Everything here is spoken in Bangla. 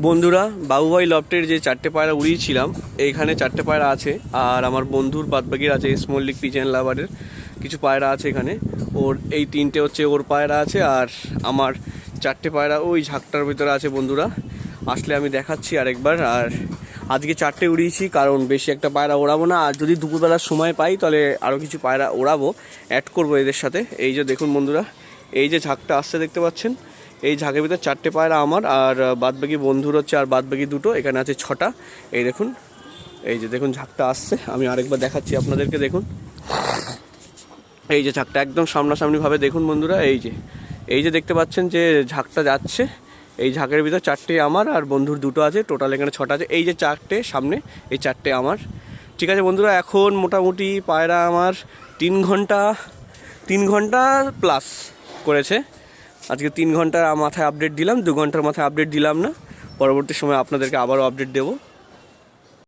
বন্ধুরা, বাবুভাই লফটের যে 4টে পায়রা উড়িয়েছিলাম, এইখানে 4টে পায়রা আছে। আর আমার বন্ধুর বাদবাকির আছে স্মল্লিক পিজেন লাভারের কিছু পায়রা আছে এখানে। ওর এই 3টে হচ্ছে ওর পায়রা আছে, আর আমার 4টে পায়রা ওই ঝাঁকটার ভিতরে আছে। বন্ধুরা আসলে আমি দেখাচ্ছি আরেকবার। আর আজকে 4টে উড়িয়েছি, কারণ বেশি একটা পায়রা ওড়াবো না। আর যদি দুপুরবেলার সময় পাই তাহলে আরও কিছু পায়রা ওড়াবো, অ্যাড করবো এদের সাথে। এই যে দেখুন বন্ধুরা, এই যে ঝাঁকটা আসছে দেখতে পাচ্ছেন, এই ঝাঁকের ভিতরে 4টে পায়রা আমার, আর বাদবাকি বন্ধুর হচ্ছে আর বাদবাকি 2টো। এখানে আছে 6টা। এই দেখুন, এই যে দেখুন ঝাঁকটা আসছে, আমি আরেকবার দেখাচ্ছি আপনাদেরকে। দেখুন এই যে ঝাঁকটা একদম সামনাসামনিভাবে দেখুন বন্ধুরা। এই যে দেখতে পাচ্ছেন যে ঝাঁকটা যাচ্ছে, এই ঝাঁকের ভিতর 4টে আমার আর বন্ধুর 2টো আছে। টোটাল এখানে 6টা আছে। এই যে 4টে সামনে, এই 4টে আমার। ঠিক আছে বন্ধুরা, এখন মোটামুটি পায়রা আমার 3 ঘন্টা প্লাস করেছে। আজকে 3 ঘন্টার মাথায় আপডেট দিলাম, 2 ঘন্টার মাথায় আপডেট দিলাম না। পরবর্তী সময় আপনাদেরকে আবারও আপডেট দেবো।